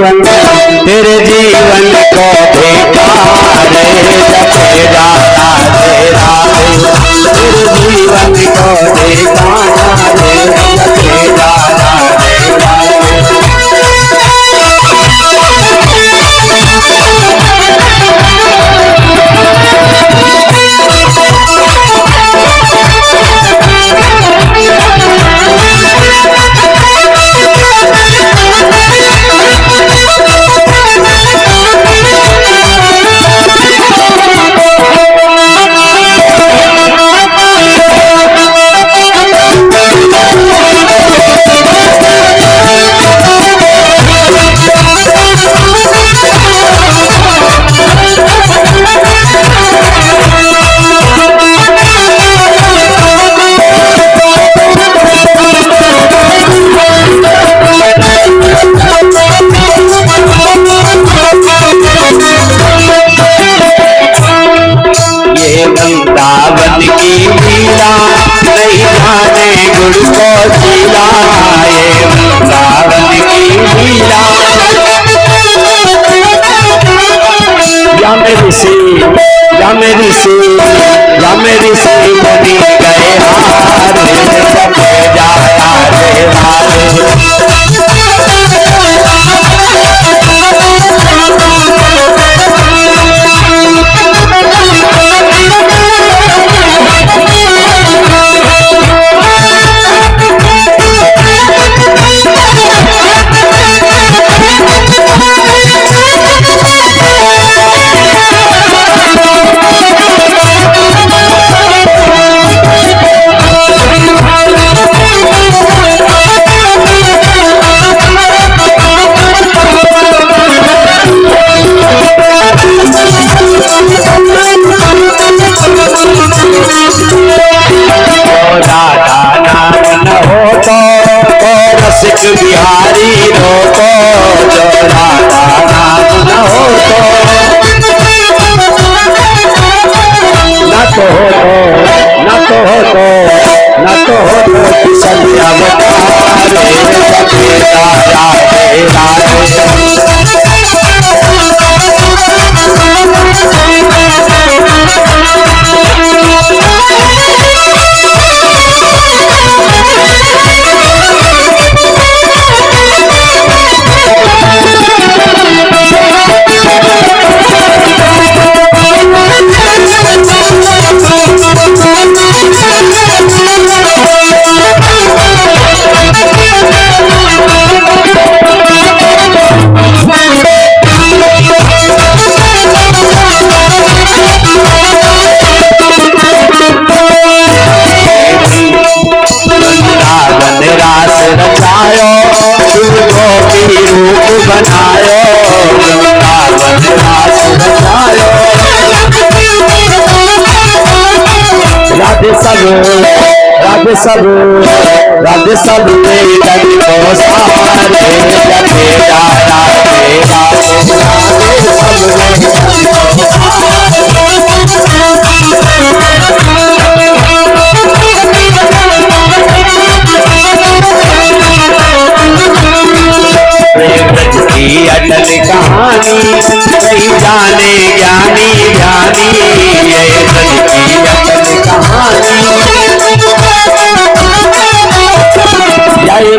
जीवन तेरे जीवन को भिखारे जपे जा राधे राधे, तेरे जीवन को ठिकाना रे जपे जा राधे राधे। वृंदावन की लीला नहीं जाने गुरु को जीला, ये वृंदावन की लीला। या मेरी सी या मेरी सी या मेरी सी बनी गए हारे जपे जा राधे राधे। बिहारी रोको जो राधा नाम न हो तो, न तो किशन अवतारे जपे जा राधे राधे। रचायो झूठों की रूप बनायो, वृंदावन रास रचायो। राधे सब वेदन को सारे जपे जा राधे राधे, राधे सब वेदन को की अटल कहानी नहीं जाने ज्ञानी ज्ञानी, ये ब्रज की अटल कहानी। या ये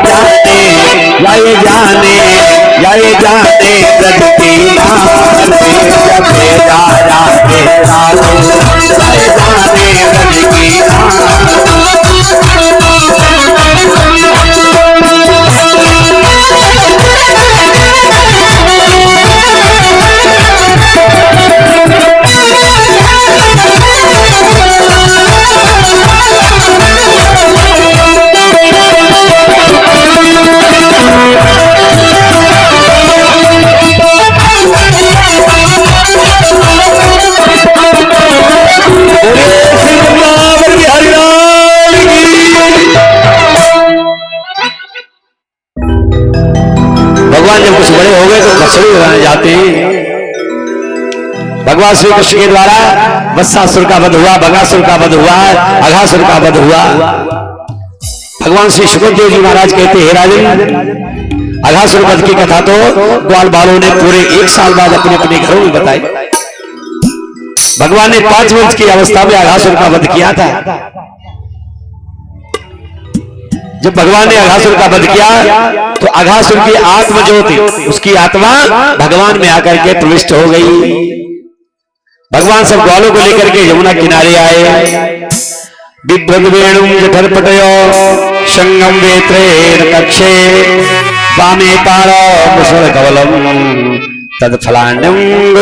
जाने ब्रज की नानी जपे जा राधे राधे, या ये जाने ब्रज की भगवान जब कुछ बड़े हो गए तो खसड़ी बनाए जाते हैं। भगवान श्री कृष्ण के द्वारा वत्सासुर का वध हुआ, बगासुर का वध हुआ, अघासुर का वध हुआ। भगवान श्री सुखदेव जी महाराज कहते हैं, हे राजन, अघासुर वध की कथा तो ग्वाल बालों ने पूरे 1 साल बाद अपने अपने घरों में बताई। भगवान ने 5 वर्ष की अवस्था में अघासुर का वध किया था। जब भगवान ने अघासुर का वध किया तो अघासुर की आत्मा जो थी, उसकी आत्मा भगवान में आकर के प्रविष्ट हो गई। भगवान सब ग्वालों को लेकर के यमुना किनारे आए। बिभ्रद वेणुम जठरपटयो संगम वेत्रेण कक्षे वामे पारो मुसल कवलम तत्फलाण्यंगुलेषु।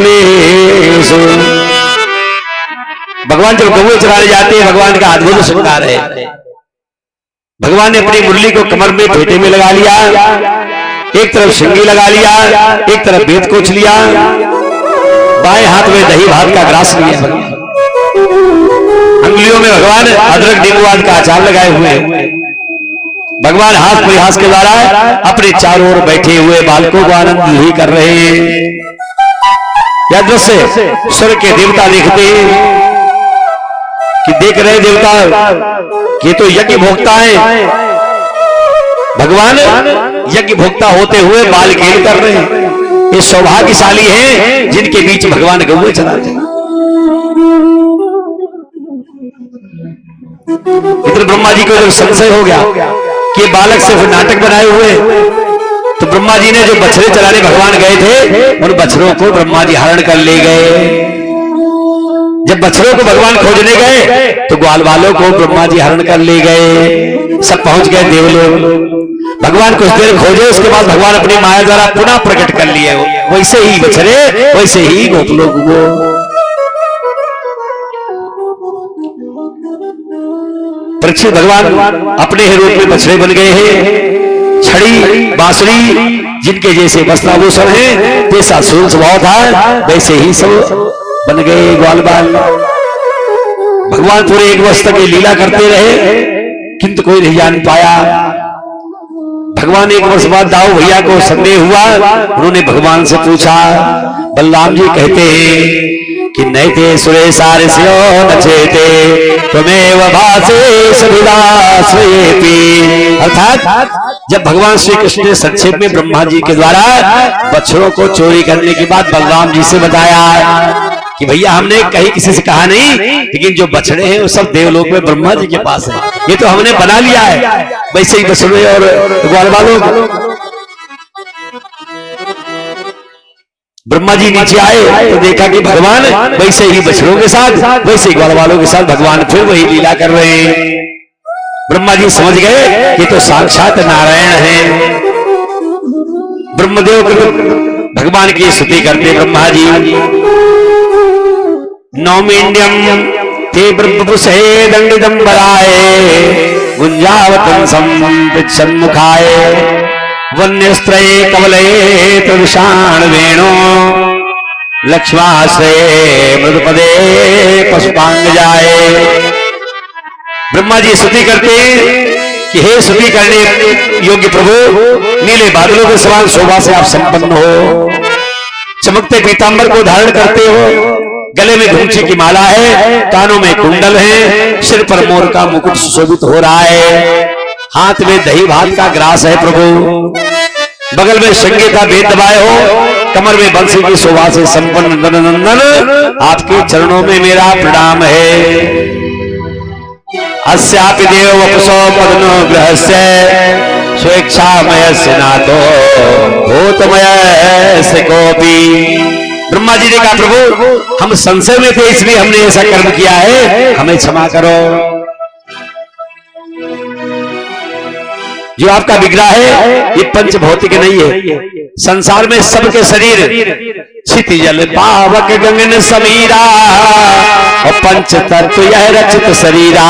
भगवान जब गऊ चराने जाते हैं, भगवान का अद्भुत श्रृंगार है। भगवान ने अपनी मुरली को कमर में फेटे में लगा लिया, एक तरफ सिंगी लगा लिया, एक तरफ बेत कोच लिया, बाएं हाथ में दही भात का ग्रास लिया, अंगुलियों में भगवान अदरक नींबू आदि का अचार लगाए हुए। भगवान हाथ परिहास के द्वारा अपने चारों ओर बैठे हुए बालकों को आनंद ही कर रहे हैं। यह दृश्य स्वर्ग के देवता देखते कि देख रहे देवता ये तो यज्ञ भोक्ता है। भगवान यज्ञ भोक्ता होते हुए बाल खेल कर रहे हैं। ये सौभाग्यशाली हैं जिनके बीच भगवान गौए चलाते हैं। इधर ब्रह्मा जी को जब संशय हो गया कि बालक सिर्फ नाटक बनाए हुए, तो ब्रह्मा जी ने जो बछड़े चलाने भगवान गए थे, उन बछड़ों को ब्रह्मा जी हरण कर ले गए। जब बछड़ों को भगवान खोजने गए तो ग्वाल वालों को ब्रह्मा जी हरण कर ले गए। सब पहुंच गए देवलोक। भगवान कुछ देर खोजे, उसके बाद भगवान अपनी माया द्वारा पुनः प्रकट कर लिए। वैसे ही बछड़े, वैसे ही गोपलोक को। परीक्षित भगवान अपने ही रूप में बछड़े बन गए हैं। छड़ी बांसुरी जिनके जैसे वस्त्राभूषण है, जैसा सूर्य स्वभाव था, वैसे ही सब बन गए ग्वाल बाल। भगवान पूरे 1 वर्ष तक लीला करते रहे, किंतु कोई नहीं जान पाया। भगवान 1 वर्ष बाद दाऊ भैया को संदेह हुआ। उन्होंने भगवान से पूछा। बलराम जी कहते हैं कि नैते सुरेशार्ष्यो नचेते त्वमेव भासेष विलासयेति। अर्थात जब भगवान श्री कृष्ण ने संक्षेप में ब्रह्मा जी के द्वारा बछड़ों को चोरी करने के बाद बलराम जी से बताया कि भैया हमने कहीं किसी से कहा नहीं, लेकिन जो बछड़े हैं वो सब देवलोक में ब्रह्मा जी के पास है। ये तो हमने बना लिया है। वैसे ही बछड़े और ग्वाल वालों ब्रह्मा जी नीचे आए तो देखा कि भगवान वैसे ही बछड़ों के साथ, वैसे ही ग्वाल वालों के साथ भगवान फिर वही लीला कर रहे हैं। ब्रह्मा जी समझ गए कि तो साक्षात नारायण है। ब्रह्मदेव भगवान की स्तुति करते ब्रह्मा जी। नौमीन्यम ते ब्रह्मपुषे दंडिदंबराय गुंजावतं संपृच्छन्मुखाय वन्यस्त्रये कवलये तदुषाण वेणो लक्ष्माश्रये मृदुपदे पशुपांगजाय। ब्रह्मा जी स्तुति करते कि हे स्तुति करने योग्य प्रभु, नीले बादलों के समान शोभा से आप संपन्न हो, चमकते पीतांबर को धारण करते हो, गले में घुंची की माला है, कानों में कुंडल है, सिर पर मोर का मुकुट सुशोभित हो रहा है, हाथ में दही भात का ग्रास है प्रभु, बगल में शंखे का बेत दबाए हो, कमर में बंसी की शोभा से संपन्न नंदन, आपके चरणों में मेरा प्रणाम है। अस्यापि देव वपुषो पदनो ग्रहस्य स्वेच्छामयस्य नातो भूतमयस्य कोपि। ब्रह्मा जी ने कहा प्रभु हम संशय में थे इसलिए हमने ऐसा कर्म किया है, हमें क्षमा करो। जो आपका विग्रह है ये पंच भौतिक नहीं है। संसार में सबके शरीर क्षितिजल पावक गगन समीरा और पंच तत्व यह रचित शरीरा,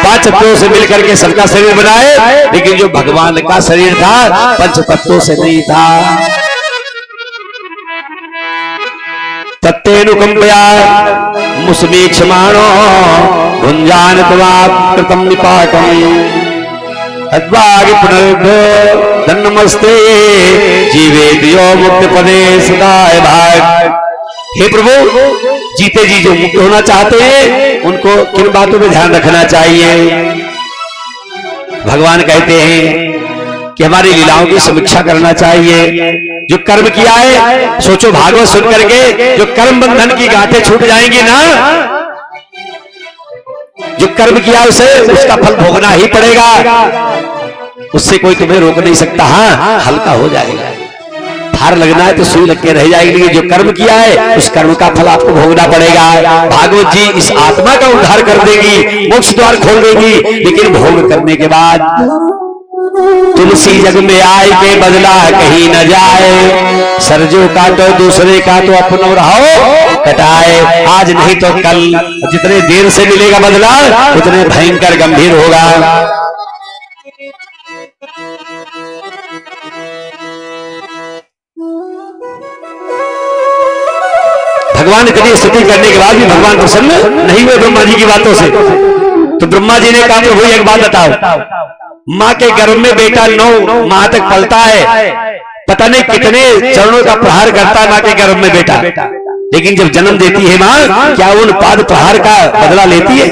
5 तत्वों से मिलकर के सबका शरीर बनाए, लेकिन जो भगवान का शरीर था पंच तत्वों से नहीं था। तत्तेनुकंपया मुसमीक्षमाणो भुंजान कृतम निपाटम तद्वाग पुनर्भो धन्नमस्ते जीवे दियो मुक्त पदे सदाय भाग। हे प्रभु, जीते जी जो मुक्त होना चाहते हैं उनको किन बातों में ध्यान रखना चाहिए? भगवान कहते हैं कि हमारी लीलाओं की समीक्षा करना चाहिए। जो कर्म किया है, सोचो भागवत सुन करके जो कर्म बंधन की गांठें छूट जाएंगी ना, जो कर्म किया उसे उसका फल भोगना ही पड़ेगा, उससे कोई तुम्हें रोक नहीं सकता। हाँ, हल्का हो जाएगा, धार लगना है तो सुई लग के रह जाएगी। जो कर्म किया है उस कर्म का फल आपको भोगना पड़ेगा। भागवत जी इस आत्मा का उद्धार कर देगी, मोक्ष द्वार खोल देगी, लेकिन भोग करने के बाद तुलसी जग में आए के बदला कहीं न जाए, सरजो का तो दूसरे का तो अपनो रहो कटाए। आज नहीं तो कल जितने देर से मिलेगा बदला उतने भयंकर गंभीर होगा। भगवान इतनी स्तुति करने के बाद भी भगवान प्रसन्न नहीं हुए ब्रह्मा जी की बातों से। तो ब्रह्मा जी ने कहा प्रभु एक बात बताओ, माँ के गर्भ में बेटा 9 माह तक पलता है, पता नहीं कितने चरणों का प्रहार करता है माँ के गर्भ में बेटा, लेकिन जब जन्म देती है माँ, क्या उन पाद प्रहार का बदला लेती है?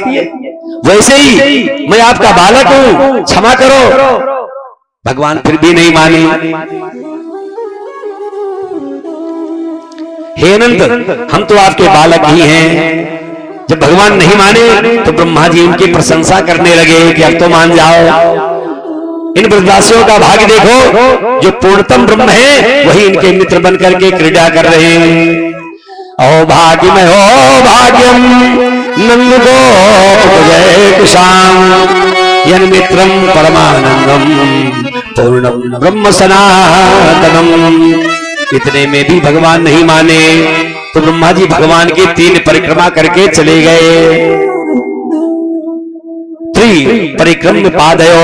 वैसे ही मैं आपका बालक हूं, क्षमा करो। भगवान फिर भी नहीं माने। हे अनंत, हम तो आपके बालक ही हैं। जब भगवान नहीं माने तो ब्रह्मा जी उनकी प्रशंसा करने लगे कि अब तो मान जाओ। इन ब्रजवासियों का भाग्य देखो, जो पूर्णतम ब्रह्म है वही इनके मित्र बन करके क्रीड़ा कर रहे हैं। ओ भाग्य में हो भाग्यम नंद गो जय कुशाम यन मित्रम परमानंदम पूर्णम ब्रह्म सनातनम। इतने में भी भगवान नहीं माने तो ब्रह्मा जी भगवान की 3 परिक्रमा करके चले गए। 3 परिक्रम पादयो।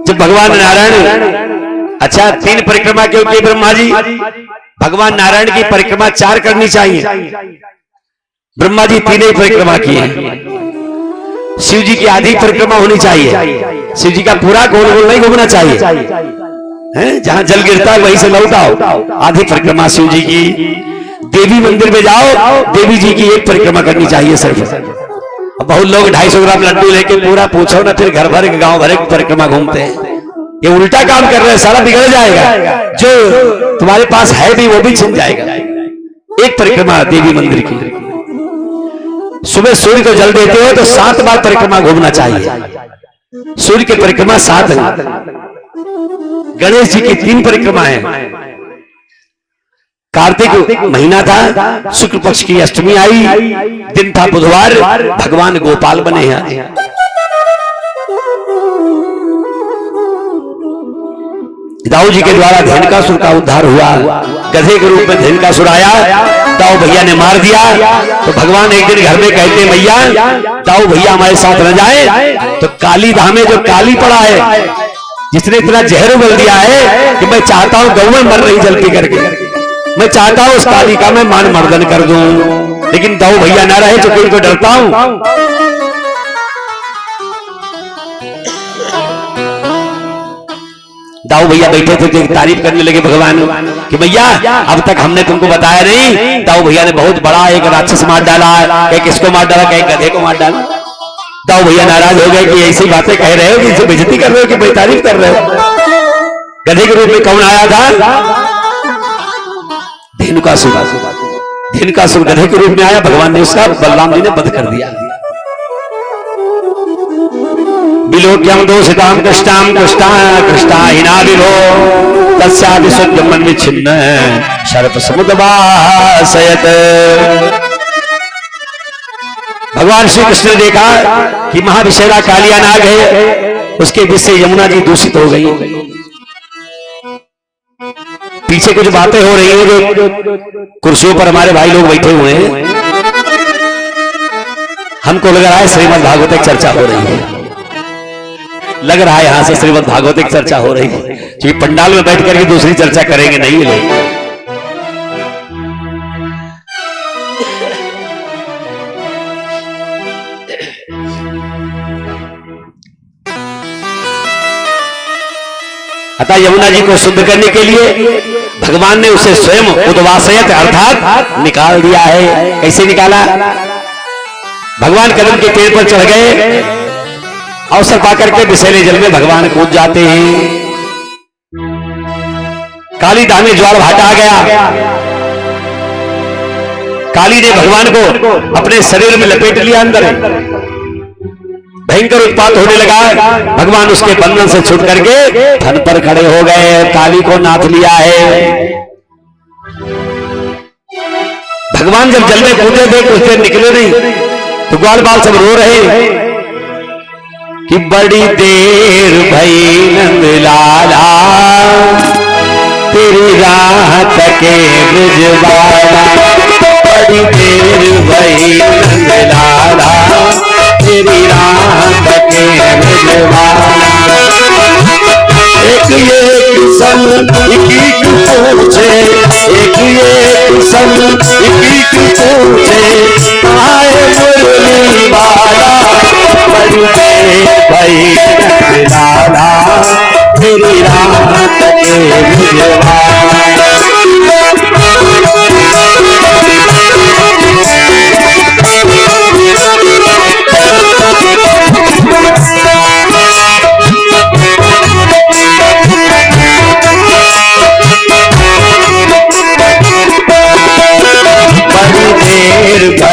जब भगवान नारायण, अच्छा 3 परिक्रमा क्यों की ब्रह्मा जी? भगवान नारायण की परिक्रमा 4 करनी चाहिए, ब्रह्मा जी 3 ही परिक्रमा की है। शिव जी की आधी परिक्रमा होनी चाहिए, शिव जी का पूरा गोल गोल नहीं घूमना चाहिए, हैं? जहां जल गिरता है वहीं से लौट आओ। आधी परिक्रमा शिव जी की। देवी मंदिर में जाओ, देवी जी की 1 परिक्रमा करनी चाहिए सिर्फ। बहुत लोग 250 ग्राम लड्डू लेके पूरा पूछो ना, फिर घर भर के गांव भर की परिक्रमा घूमते हैं। ये उल्टा काम कर रहे हैं, सारा बिगड़ जाएगा। जो तुम्हारे पास है भी वो भी छिन जाएगा। 1 परिक्रमा देवी मंदिर की। सुबह सूर्य को जल देते हो तो 7 बार परिक्रमा घूमना चाहिए। सूर्य की परिक्रमा 7 है। गणेश जी की 3 परिक्रमा है। कार्तिक महीना था, शुक्ल पक्ष की अष्टमी आई, दिन था बुधवार, भगवान गोपाल बने हैं। दाऊ जी के द्वारा धेनुकासुर का उद्धार हुआ। गधे के रूप में धेनुकासुर आया, दाऊ भैया ने मार दिया। तो भगवान एक दिन घर में कहते मैया दाऊ भैया हमारे साथ न जाए। तो काली धामे जो काली पड़ा है, जिसने इतना जहर उगल दिया है कि मैं चाहता हूं गौ में मर रही जल पी करके, मैं चाहता हूं उस काली का मैं मान मर्दन कर दूं, लेकिन दाऊ भैया ना रहे तो कोई को डरता हूं। दाऊ भैया बैठे थे तो तारीफ करने लगे भगवान कि भैया अब तक हमने तुमको बताया नहीं, दाऊ भैया ने बहुत बड़ा एक राक्षस मार डाला, कहीं किसको मार डाला, कहीं गधे को मार डाला। दाऊ भैया नाराज हो गए कि ऐसी बातें कह रहे हो, कि इसे बेइज्जती कर रहे हो कि भाई तारीफ कर रहे हो। गधे के रूप में कौन आया था? धेनुकासुर। धेनुकासुर गधे के रूप में आया, भगवान ने उसका बलराम जी ने वध कर दिया। विलोक्यम दोषिताम कृष्टाम कृष्टाहिना विभो तस्यादि सद्यमन विच्छिन्न सर्प समुद्रवासयत। भगवान श्री कृष्ण ने देखा कि महाविषैला कालिया नाग है, उसके विष से यमुना जी दूषित हो गई। पीछे कुछ बातें हो रही है, जो कुर्सियों पर हमारे भाई लोग बैठे हुए हैं, हमको लग रहा है श्रीमद् भागवत की चर्चा हो रही है। लग रहा है यहां से श्रीमद् भागवत की चर्चा हो रही है, क्योंकि पंडाल में बैठ करके दूसरी चर्चा करेंगे नहीं लोग। अतः यमुना जी को शुद्ध करने के लिए भगवान ने उसे स्वयं उद्वासयत अर्थात निकाल दिया है। कैसे निकाला? भगवान कदम के पेड़ पर चढ़ गए, अवसर पाकर के विषैले जल में भगवान कूद जाते हैं। काली धाम में ज्वार भाटा आ गया। काली ने भगवान को अपने शरीर में लपेट लिया अंदर। भयंकर उत्पात होने लगा। भगवान उसके बंधन से छूट करके धन पर खड़े हो गए। काली को नाथ लिया है। भगवान जब जल में कूदे थे कुछ देर निकले नहीं तो ग्वाल बाल सब रो रहे कि बड़ी देर भई नंद लाला तेरी राह तके ब्रजवाला। बड़ी देर भई नंद लाला तेरी राह तके ब्रजवाला। एक एक संग एक पूछे, एक एक संग एक पूछे आए मुरली वाला। बड़ी देर भई नंद लाला तेरी राह तके ब्रजवाला।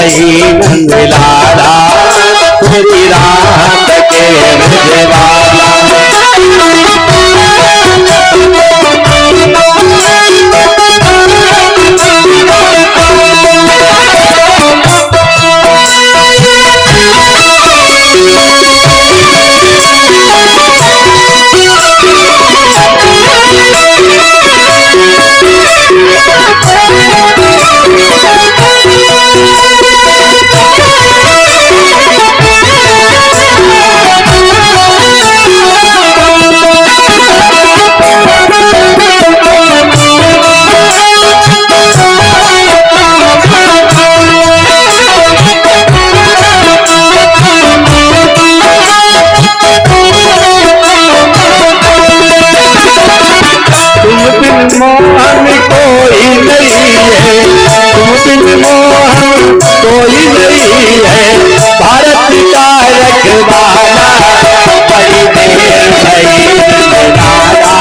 भई नंद लाला तेरी राह तके ब्रजवाला। मोहन कोई नहीं है, तुम बिन मोहन कोई नहीं है। भारत का रखवाला बड़ी देर भई नंद लाला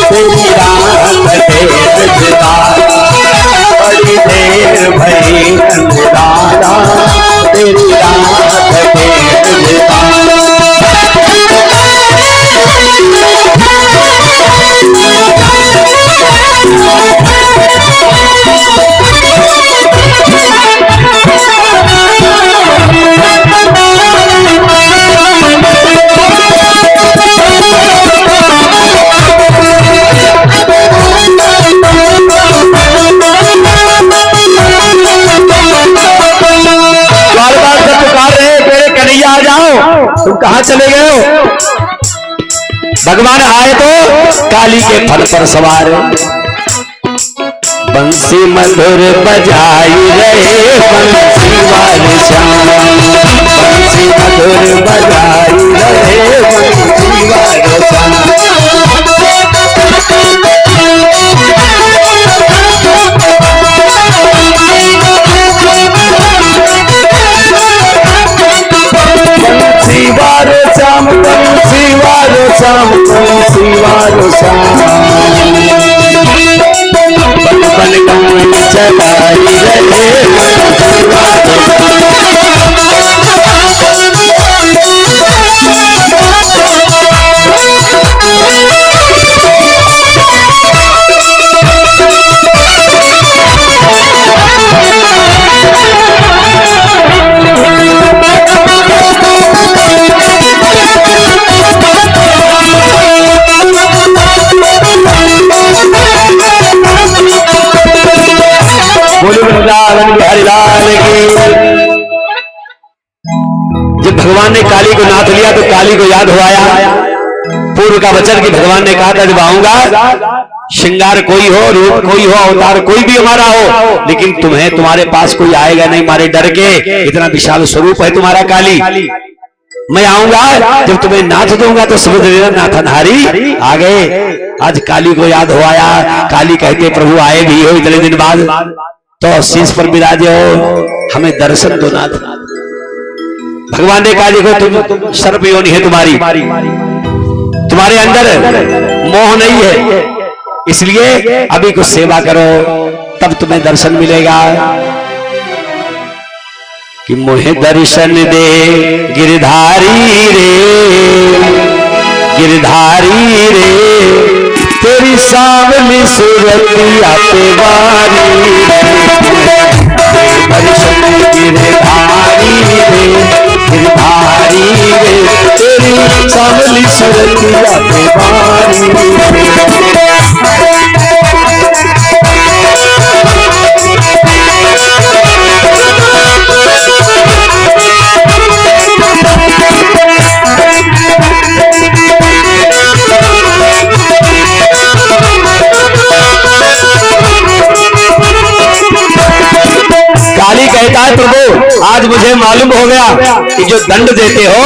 तेरी राह तके ब्रजवाला। बड़ी देर भई नंद लाला तेरी राह तके ब्रजवाला। आ जाओ, तुम कहां चले गए हो? भगवान आए तो काली के फल पर सवार। बंसी मधुर बजाई रहे बंसी वाले श्याम। बंसी मधुर बजाई रहे बंसी वाले श्याम। शिवारो श्याम शिवारो श्याम शिवारो श्याम। बन बन चलाई रहे शिवारो जब भगवान ने काली को नाथ लिया तो काली को याद हो आया पूर्व का वचन कि भगवान ने कहा था जब आऊंगा श्रृंगार कोई हो, रूप कोई हो, अवतार कोई भी हमारा हो, लेकिन तुम्हारे पास कोई आएगा नहीं मारे डर के। इतना विशाल स्वरूप है तुम्हारा काली। मैं आऊंगा जब तुम्हें नाथ दूंगा तो समझ लेना नाथनहारी आ गए। आज काली को याद हो आया। काली कहते प्रभु आए भी हो इतने दिन बाद तो शीश पर विराजे हो, हमें दर्शन दो नाथ। भगवान ने कहा देखो तुम सर्प योनि है, तुम्हारे अंदर मोह नहीं है, इसलिए अभी कुछ सेवा करो, तब तुम्हें दर्शन मिलेगा। कि मुझे दर्शन दे गिरधारी रे, गिरधारी रे, तेरी सावली सूरतिया पे बारी रे, दर्शन गिरधारी रे, गिरधारी रे, तेरी सावली सूरतिया पे बारी रे। काली कहता है प्रभु आज मुझे मालूम हो गया कि जो दंड देते हो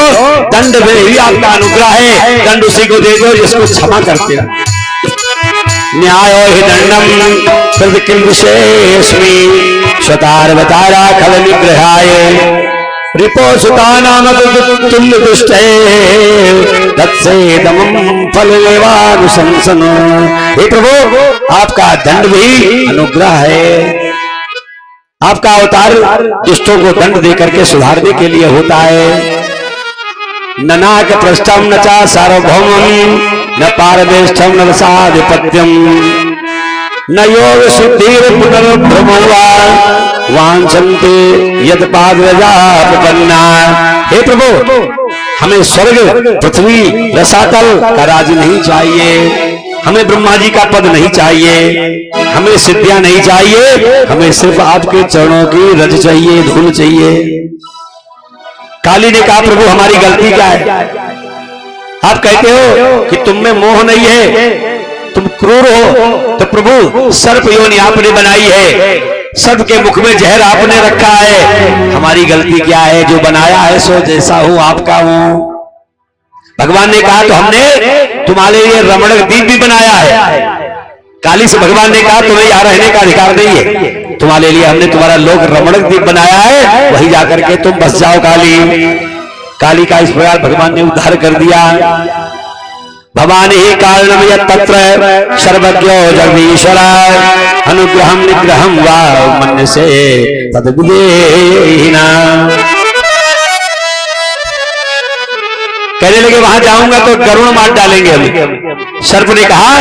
दंड में ही आपका अनुग्रह है, दंड उसी को दे दो जिसको क्षमा करते हो। न्यायो हि दंडम प्रतिकिल विशेषमी स्वतारवतारा खल निग्रहाय रिपो सुता नाम तुल्य दुष्ट दमम फल लेवानुशंसन। हे प्रभु आपका दंड भी अनुग्रह है, आपका अवतार दुष्टों को दंड देकर के सुधारने के लिए होता है। ननाक पृष्ठम न चा सार्वभौमम न पारदेष्ठम न रसाधिपत्यम न योग सिद्धिर पुनर्भ्रमवा वांछन्ते यद पादरजापन्ना। हे प्रभु हमें स्वर्ग पृथ्वी रसातल का राज नहीं चाहिए, हमें ब्रह्मा जी का पद नहीं चाहिए, हमें सिद्धियां नहीं चाहिए, हमें सिर्फ आपके चरणों की रज चाहिए, धूल चाहिए। काली ने कहा प्रभु हमारी गलती क्या है? आप कहते हो कि तुम में मोह नहीं है, तुम क्रूर हो, तो प्रभु सर्प योनि आपने बनाई है, सर्प के मुख में जहर आपने रखा है। हमारी गलती क्या है? जो बनाया है सो जैसा हो आपका हो। भगवान ने कहा तो हमने तुम्हारे लिए रमणक द्वीप भी बनाया है। काली से भगवान ने कहा तुम्हें यहाँ रहने का अधिकार नहीं है, तुम्हारे लिए हमने तुम्हारा लोक रमणक द्वीप बनाया है, वही जाकर के तुम बस जाओ। काली का इस प्रकार भगवान ने उद्धार कर दिया। भवान ही कारणम यत्र सर्वज्ञो जगदीश्वर अनुग्रहम निग्रहम वा मन से तद्विदेहिना। कहने लगे वहां जाऊंगा तो गरुड़ मार डालेंगे हमें। सर्प ने कहा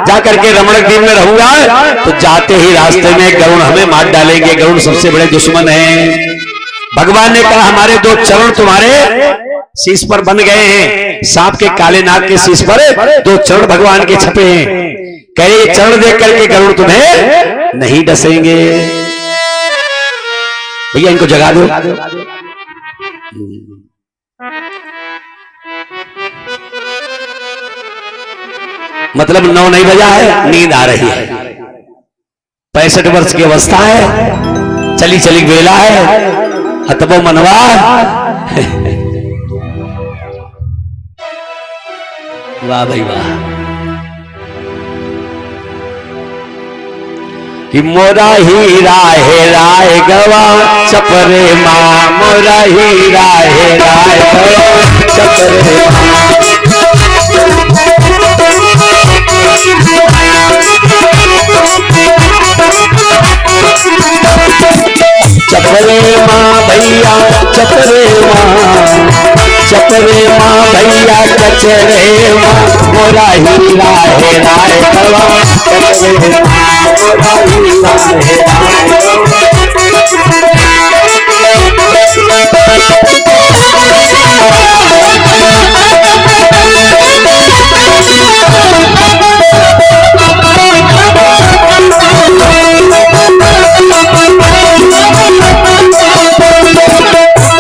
जाकर के रमणक द्वीप में रहूंगा तो जाते ही रास्ते में गरुड़ हमें मार डालेंगे, गरुड़ सबसे बड़े दुश्मन हैं। भगवान ने कहा हमारे दो चरण तुम्हारे शीश पर बन गए हैं, सांप के काले नाग के शीश पर दो चरण भगवान के छपे हैं। कहे चरण देख करके गरुड़ तुम्हें नहीं डसेंगे। भैया इनको जगा दो। मतलब 9 नहीं बजा है, नींद आ रही है, 65 वर्ष की अवस्था है, चली चली बेला है, अतबो मनवा वाह भाई वाह। कि मोरा हीरा है राय गवा चपरे माँ, मोरा हीरा है राय गवा चपरे माँ। चपरे माँ भैया चपरे माँ, चपरे माँ भैया कचरे माँ, मोरा हीरा है राय गवा चपरे माँ, मोरा हीरा है राय गवा।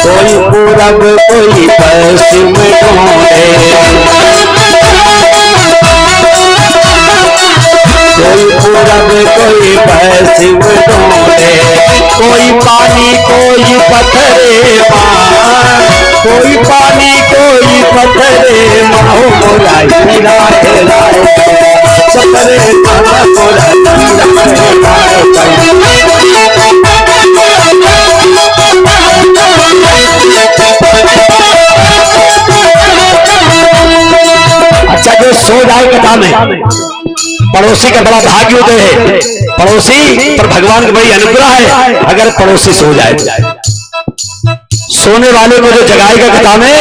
कोई पूरब कोई पश्चिम ढूंढे, कोई पूरब कोई पश्चिम ढूंढे, कोई पानी कोई पत्थरे माँ, कोई पानी कोई पत्थरे माँ, मोरा हीरा है राय चपरे माँ, मोरा हीरा है राय। अच्छा जो सो जाए कथा में पड़ोसी का बड़ा भाग्योदय है। पड़ोसी पर भगवान की बड़ी अनुग्रह है। अगर पड़ोसी सो जाए तो सोने वाले को जो जगाएगा कथा में,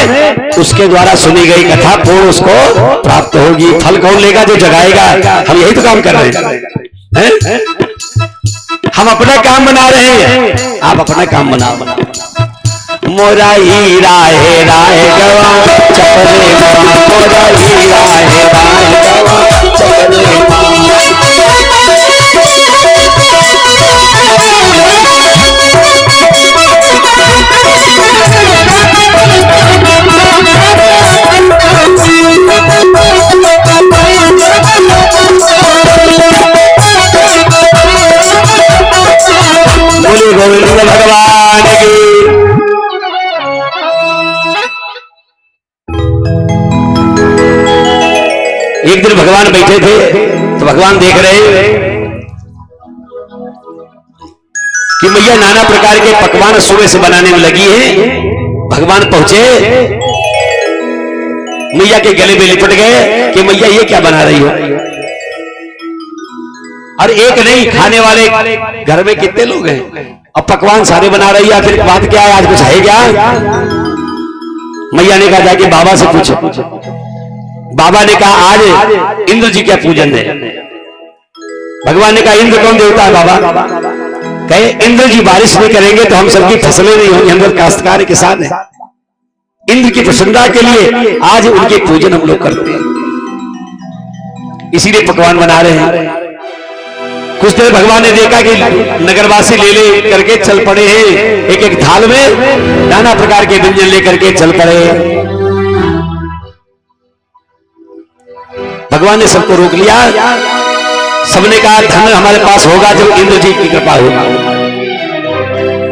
उसके द्वारा सुनी गई कथा पूर्ण उसको प्राप्त होगी। फल कौन लेगा? जो जगाएगा। हम यही तो काम कर रहे हैं। हम अपना काम बना रहे हैं, आप अपना काम बनाओ। मोरा हीरा है राय गवा चपले मां, मोरा हीरा है राय गवा चपले मां। बोले गोविंद भगवान की। एक दिन भगवान बैठे थे तो भगवान देख रहे कि मैया नाना प्रकार के पकवान सुबह से बनाने में लगी है। भगवान पहुंचे, मैया के गले में लिपट गए कि मैया ये क्या बना रही हो? और एक नहीं, खाने वाले घर में कितने लोग हैं, अब पकवान सारे बना रही है। आखिर बात क्या है? आज कुछ है क्या? मैया ने कहा जाके बाबा से पूछो। बाबा ने कहा आज इंद्र जी का पूजन है। भगवान ने कहा इंद्र कौन देवता है? बाबा कहे इंद्र जी बारिश नहीं करेंगे तो हम सबकी फसलें नहीं होंगी। हम लोग काश्तकार किसान हैं। इंद्र की प्रसन्नता के लिए आज उनके पूजन हम लोग करते हैं, इसीलिए पकवान बना रहे हैं। कुछ देर भगवान ने देखा कि नगरवासी ले करके चल पड़े हैं, एक एक थाल में नाना प्रकार के व्यंजन लेकर के चल पड़े। भगवान ने सबको रोक लिया। सबने कहा धन हमारे पास होगा जब इंद्र जी की कृपा होगी।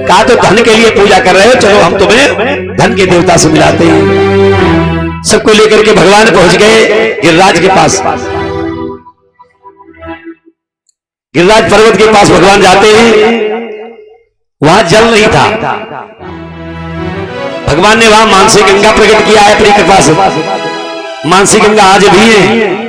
कहा तो धन के लिए पूजा कर रहे हो, चलो हम तुम्हें धन के देवता से मिलाते हैं। सबको लेकर के भगवान पहुंच गए गिरिराज के पास। गिरिराज पर्वत के पास भगवान जाते हैं, वहां जल नहीं था। भगवान ने वहां मानसी गंगा प्रकट किया है अपनी कृपा से। मानसी गंगा आज भी है।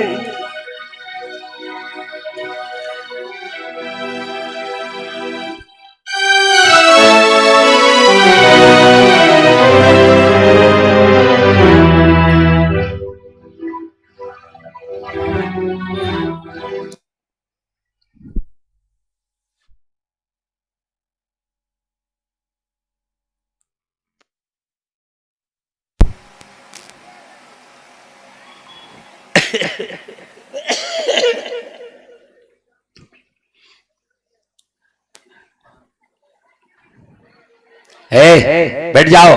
बैठ जाओ,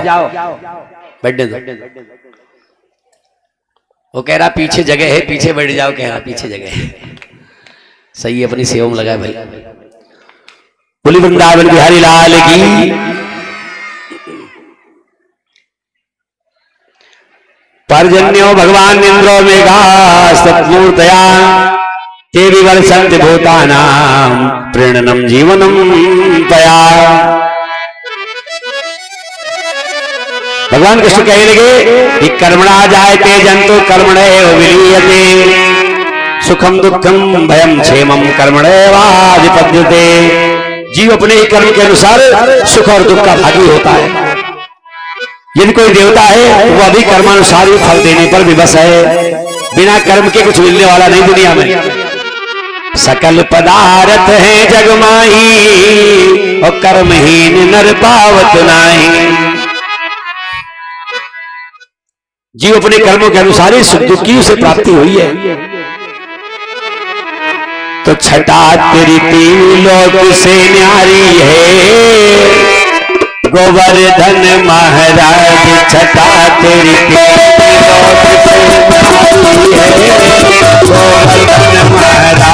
बैठने दो। वो कह रहा पीछे जगह है, पीछे बैठ जाओ। कह रहा पीछे जगह है। सही है, अपनी सेवा में लगा भाई। बोली वृंदावन बिहारी लाल की। पर्जन्यो भगवान इंद्रो मेघा सत्मूर्तया ते विवर्षन्ति भूतानां प्रेरणम जीवनम तया। भगवान कृष्ण कहने लगे कि कर्मणा जायते जंतु कर्मणैव विलीयते सुखम दुखम भयम क्षेमम कर्मणैवाधिपद्यते। जीव अपने ही कर्म के अनुसार सुख और दुख का भागी होता है। यदि कोई देवता है वह भी कर्मानुसार ही फल देने पर विवश है। बिना कर्म के कुछ मिलने वाला नहीं दुनिया में। सकल पदार्थ है जग माही और कर्महीन नर पावत नाही। जीव अपने कर्मों के अनुसार ही सुख दुख की उसे प्राप्ति हुई है। तो छठा तेरी लोक से न्यारी है गोवर्धन महाराज। छठा तेरी लोक से न्यारी है गोवर्धन महाराज।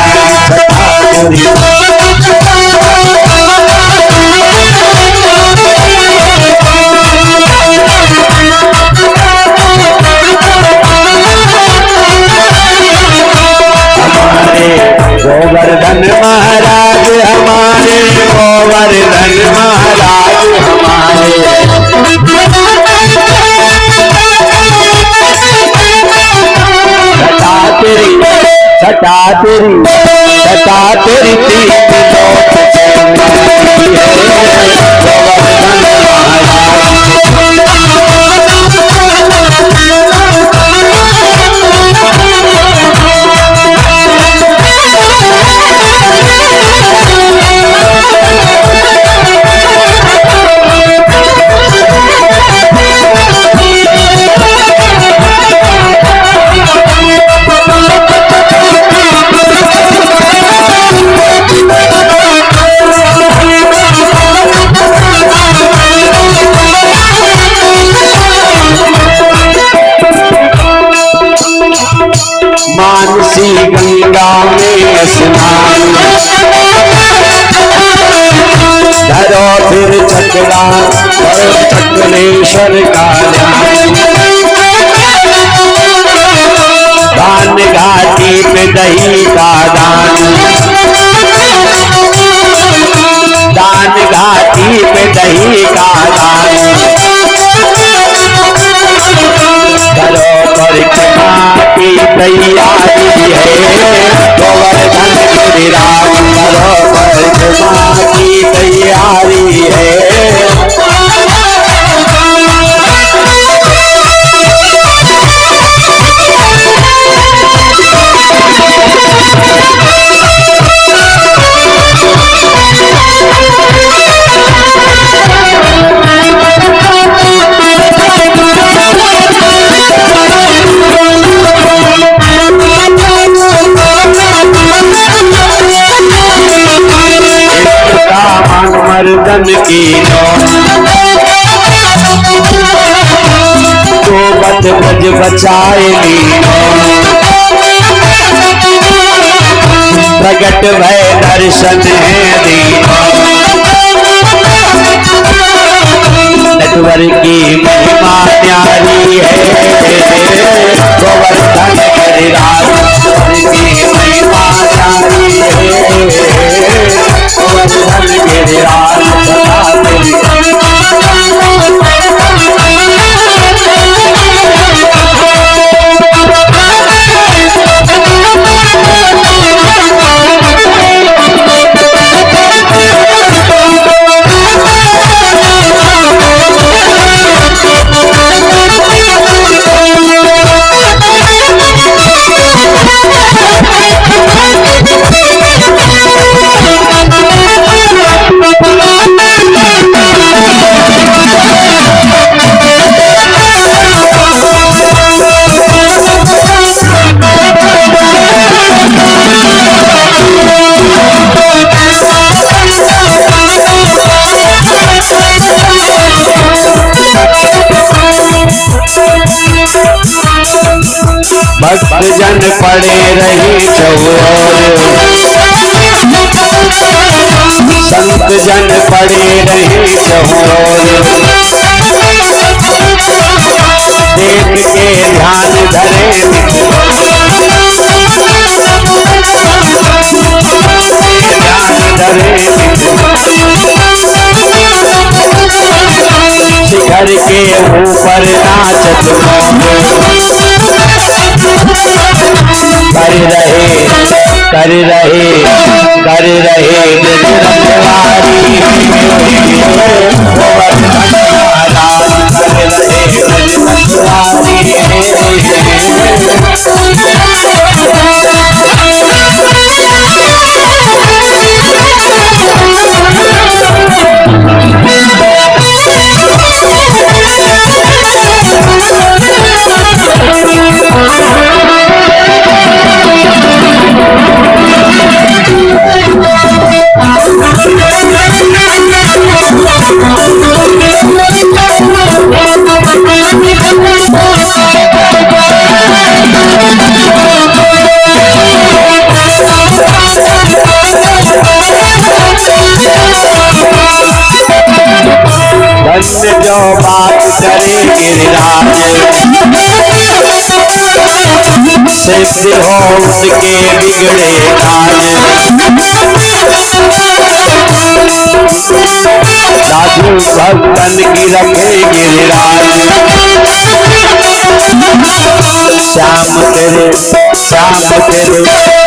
गोवर्धन महाराज हमारे, गोवर्धन महाराज हमारे। जटा तेरी तीन मानसी गंगा में स्नान धरो फिर चक्रा चक्रेश्वर का दान घाटी पे दही का दान घाटी पे दही का दान करो परिक्रमा की तैयारी है गोवर्धन गिरिराज करो परिक्रमा की तैयारी है मर्दन की तो बच बचाए प्रगट भय दर्शन है नटवर की महिमा प्यारी है गोवर्धन गिरिराज की महिमा प्यारी है गोवर्धन गिरिराज भक्त जन पड़े रही चौर संत जन पड़े रही चौर देख के ध्यान धरे शिखर के ऊपर नाचत कर रहे निरंकारी धन्य जो बात करे गिरिराज सिद्ध हो उसके बिगड़े काज साधु भक्तन की रखे गिरिराज श्याम तेरे श्याम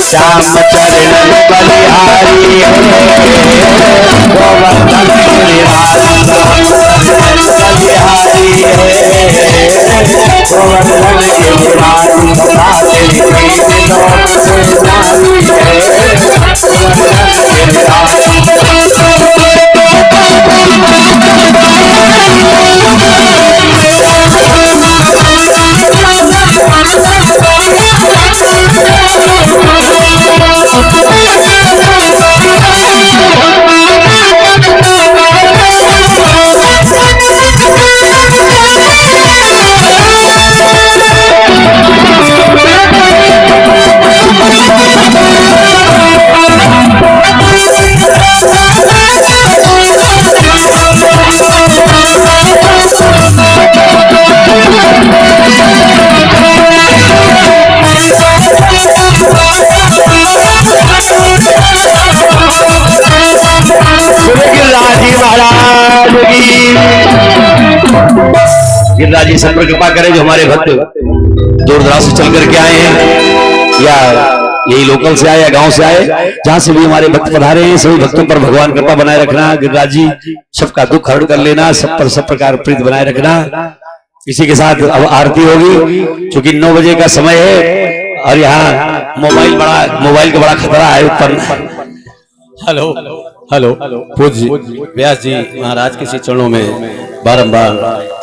श्याम चरण बलिहारी गोवर्धन गिरिराज बलिहारी गोवर्धन गिरिराज जी सब पर कृपा करें। जो हमारे भक्त दूर दराज से चल करके आए हैं या यही लोकल से आए या गांव से आए, जहां से भी हमारे भक्त पधारे हैं, सभी भक्तों पर भगवान कृपा बनाए रखना। गिरिराज जी सबका दुख हरण कर लेना, सब पर सब प्रकार प्रीत बनाए रखना। इसी के साथ अब आरती होगी, क्योंकि 9 बजे का समय है और यहाँ मोबाइल का बड़ा खतरा है उत्पन्न। हेलो हेलो पूज्य व्यास जी महाराज के चरणों में बारंबार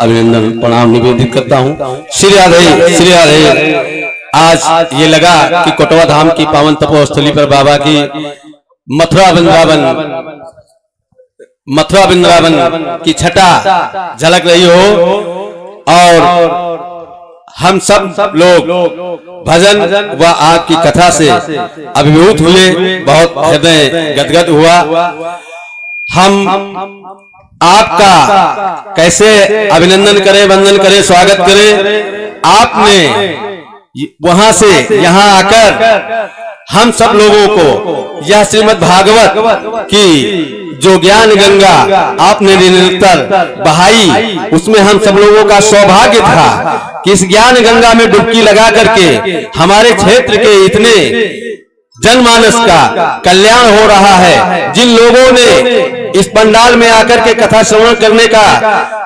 अभिनंदन प्रणाम निवेदित करता हूँ। श्री राधे श्री राधे। आज ये लगा कि कोटवा धाम की पावन तपोस्थली पर बाबा की मथुरा वृंदावन की छटा झलक रही हो और हम सब लोग भजन व आपकी कथा से अभिभूत हुए, बहुत हृदय गदगद हुआ। हम आपका कैसे अभिनंदन करें, वंदन करें, स्वागत करें। आपने वहां से यहाँ आकर हम सब लोगों को यह श्रीमद् भागवत की जो ज्ञान गंगा आपने निरंतर बहाई, उसमें हम सब लोगों का सौभाग्य था कि इस ज्ञान गंगा में डुबकी लगा करके हमारे क्षेत्र के इतने जनमानस का कल्याण हो रहा है। जिन लोगों ने इस पंडाल में आकर के कथा श्रवण करने का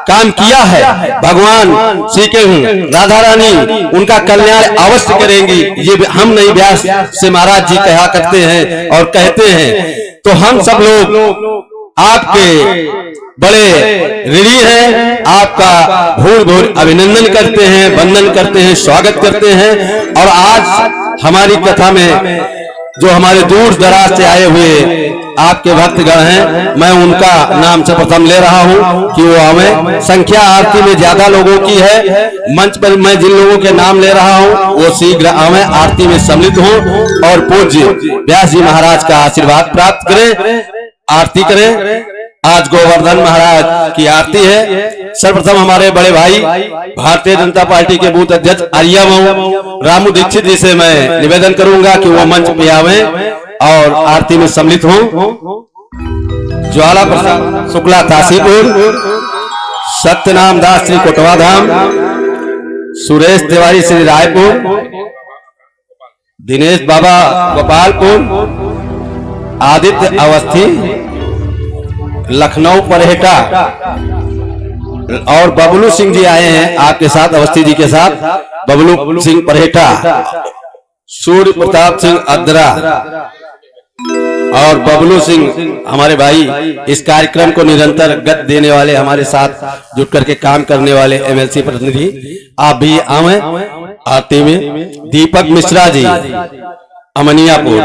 काम किया है, भगवान श्री कृष्ण राधा रानी उनका कल्याण अवश्य करेंगी। ये हम नहीं, व्यास से महाराज जी कहा करते हैं और कहते हैं। तो हम सब लोग आपके बड़े ऋणी हैं, आपका भूल भूल अभिनंदन करते हैं, वंदन करते हैं, स्वागत करते हैं। और आज हमारी कथा में जो हमारे दूर दराज से आए हुए आपके भक्तगण हैं, मैं उनका नाम से प्रथम ले रहा हूं कि वो हमें संख्या आरती में ज्यादा लोगों की है। मंच पर मैं जिन लोगों के नाम ले रहा हूं वो शीघ्र हमें आरती में सम्मिलित हों और पूज्य व्यास जी महाराज का आशीर्वाद प्राप्त करें, आरती करें। आज गोवर्धन महाराज की आरती है। सर्वप्रथम हमारे बड़े भाई भारतीय जनता पार्टी के बूथ अध्यक्ष आर्या रामू दीक्षित जी से मैं निवेदन करूंगा कि वो मंच पे आवे और आरती में सम्मिलित हों। ज्वाला प्रसाद शुक्ला तासीपुर, सत्यनाम दास श्री कोटवा धाम, सुरेश तिवारी श्री रायपुर, दिनेश बाबा गोपालपुर, आदित्य अवस्थी लखनऊ परहेटा और बबलू सिंह जी आए हैं आपके साथ, अवस्थी जी के साथ बबलू सिंह परहेटा, सूर्य प्रताप सिंह अद्रा और बबलू सिंह हमारे भाई इस कार्यक्रम को निरंतर गति देने वाले, हमारे साथ जुट करके काम करने वाले एमएलसी प्रतिनिधि, आप भी आए आरती में। दीपक मिश्रा जी अमनियापुर,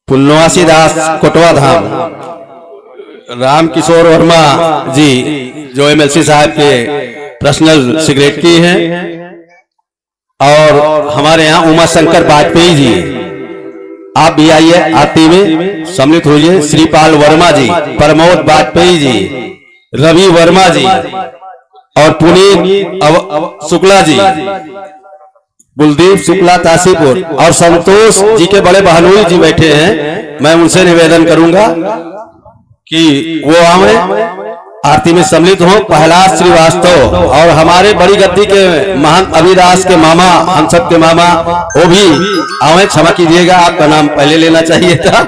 पुण्यवासी दास कोटवा धाम, राम किशोर वर्मा जी जो एमएलसी साहब के पर्सनल सेक्रेटरी हैं, और हमारे यहाँ उमा शंकर वाजपेयी जी, आप भी आइए आरती में सम्मिलित होइए। श्रीपाल वर्मा जी, प्रमोद वाजपेयी जी, रवि वर्मा जी और पुनीत शुक्ला जी, कुलदीप शुक्ला तासीपुर और संतोष जी के बड़े बहनोई जी बैठे हैं। मैं उनसे निवेदन करूंगा कि वो हमें आरती में सम्मिलित हों प्रहलाद श्रीवास्तव और हमारे बड़ी गद्दी के महंत अभिदास के मामा, हम सब के मामा, वो भी आवे। क्षमा कीजिएगा, आपका नाम पहले लेना चाहिए था।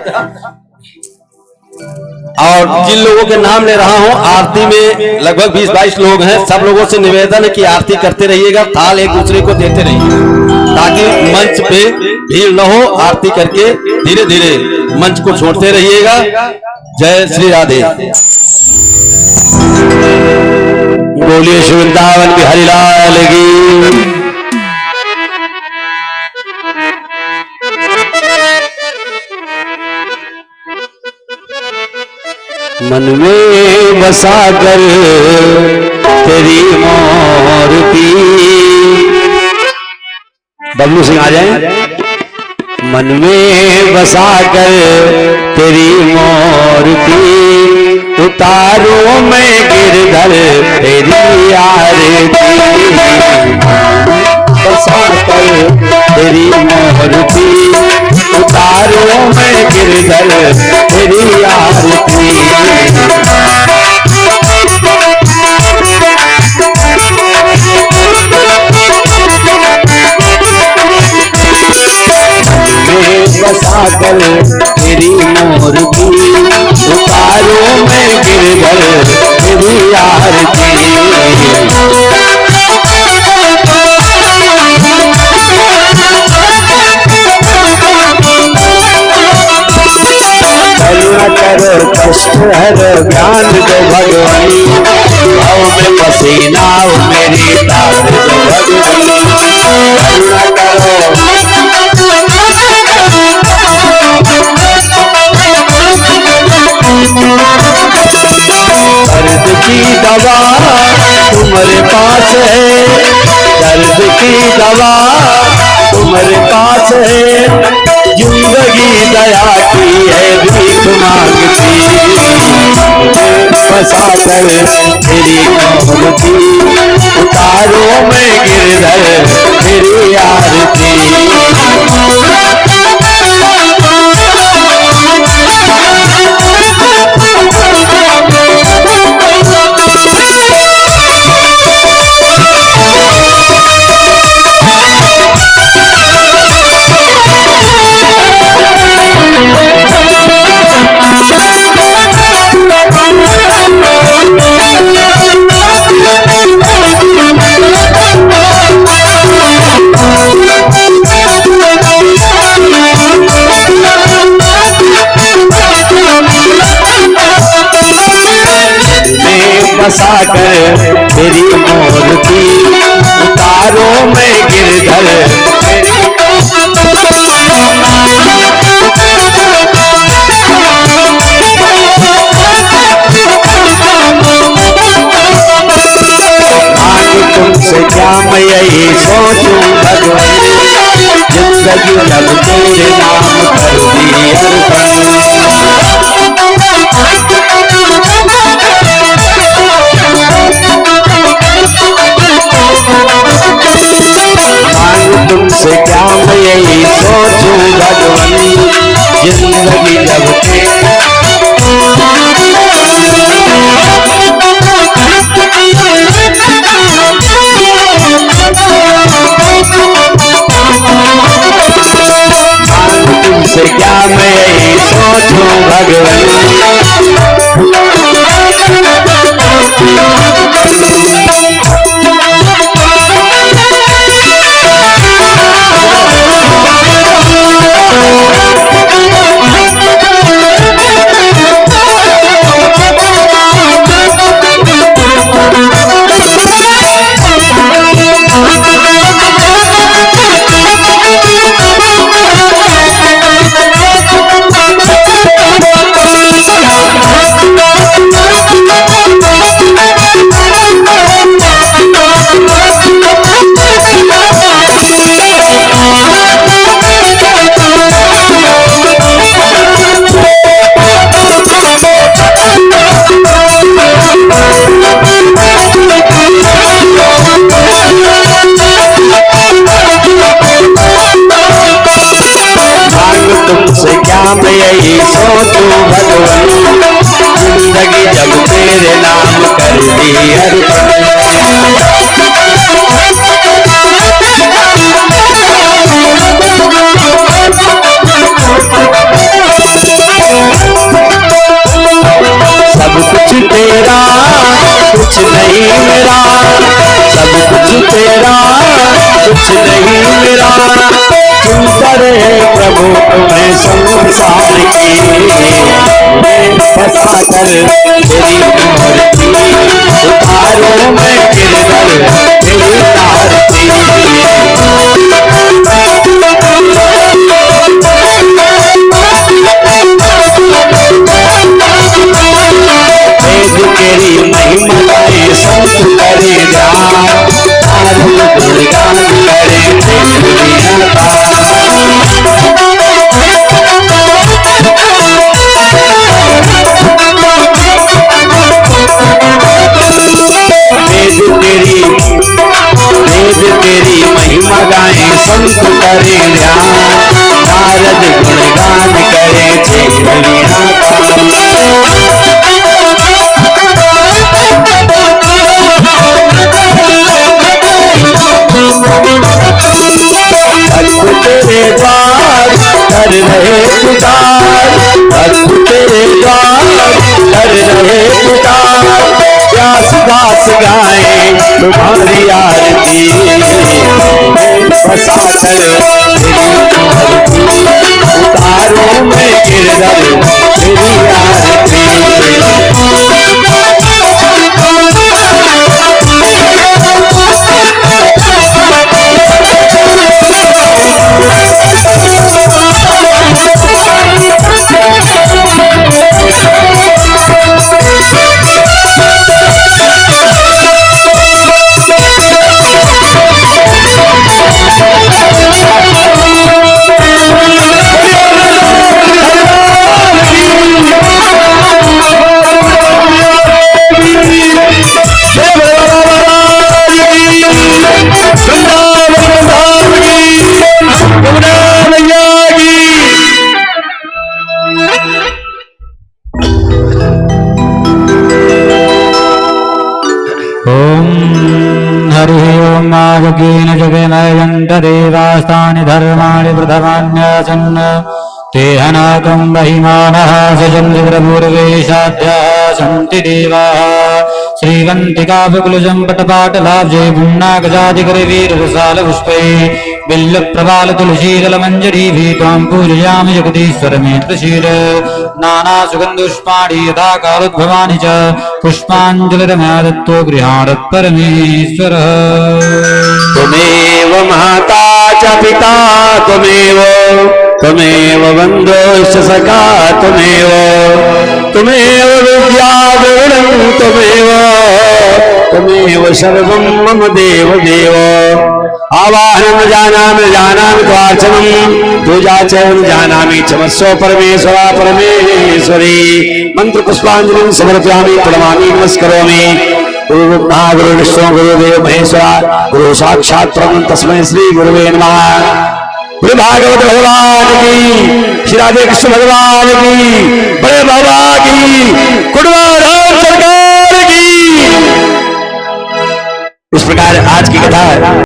और जिन लोगों के नाम ले रहा हूं, आरती में लगभग 20-22 लोग हैं। सब लोगों से निवेदन है कि आरती करते रहिएगा, थाल एक दूसरे को देते रहिएगा, ताकि मंच पे भीड़ न हो। आरती करके धीरे धीरे मंच को छोड़ते रहिएगा। जय श्री राधे। बोलिए श्री वृंदावन बिहारी लाल की। मन में बसा कर तेरी मूर्ति, बबलू सिंह आ जाए। मन में बसा कर तेरी मूर्ति, उतारो मैं गिरधर तेरी आरती। बसा कर तेरी मूर्ति, उतारो मैं गिरधर तेरी आरती। बसा कर तेरी मूर्ति, उतारो मैं गिरधर तेरी आरती। करुणा करो कष्ट हर ज्ञान दो भगवानी, भाव में बसी नाव मेरी तार दो भगवानी। करुणा करो दर्द की दवा तुम्हारे पास है, दर्द की दवा तुम्हारे पास है। जिंदगी दया की है भीख मांगती, बसा कर तेरी मूर्ति, उतारो मैं गिरधर तेरी आरती। बसा कर तेरी मूर्ति, उतारो मैं गिरधर तेरी। आज तुमसे क्या मैं यही सोचूं भगवान, जिंदगी जब तेरे नाम कर दी अर्पण। तुमसे क्या मैं यही सोचूं भगवान, जिंदगी जब तुमसे क्या मैं यही सोचूं भगवान। तुमसे क्या मैं यही सोचूं भगवान, जिंदगी जब तेरे नाम कर दी अर्पण। सब कुछ तेरा कुछ नहीं मेरा, सब कुछ तेरा कुछ नहीं मेरा। तुम करे प्रभु तुम्हें संसार की, फंसा कर तेरी मूर्ति उतारों में गिरकर तेरी आरती। तेरी महिमा गाए संत करे ध्यान, आरती गुणगान करे दुनिया का। वेद तेरी महिमा गाए संत करे ध्यान, नारद गुणगान करे दुनिया का। तेरे द्वार कर रहे पुकार, तेरे द्वार कर रहे पुकार। प्यास दास गाए तुम्हारी आरती, फंसा कर तेरी मूर्ति उतारों में गिरकर तेरी आरती। मार्गेण जगमयन्तदेवास्तानि धर्माणि प्रथमान्यासन् ते हनाकं महिमानः सजन्ति प्रभुर्वेशाद्याः सन्ति देवाः श्रीवन्तिकाभकुलजं पटपाटलाब्जे पुण्णागजादिकरवीररसालपुष्पै बिल्लप्रवालतुलसीदलमञ्जरीभिः त्वां पूजयामि जगदीश्वरमेतशीर नानासुगन्धुष्पाणि यथा कालोद्भवानि च पुष्पाञ्जलिरमया दत्तो गृहाणत्परमेश्वरः। त्वमेव माता च पिता त्वमेव, त्वमेव बन्धुश्च सखा त्वमेव, त्वमेव विद्या गुणं त्वमेव, त्वमेव सर्वं मम देव देव। आवाहनं जानामि जानामि त्वार्चनं, पूजाचरणं जानामि क्षमस्व परमेश्वरा परमेश्वरी। मंत्र पुष्पांजलिं समर्पयामि प्रणमामि नमस्करोमि। गुरु ब्रह्मा गुरु विष्णु गुरुदेव महेश्वरा गुरु साक्षात् परम तस्मै श्री गुरुवे नमः। गुरु भागवत भगवान की, श्री राधे कृष्ण भगवान की, बड़े बाबा की, कुड़वा राम सरकार की। इस प्रकार आज की कथा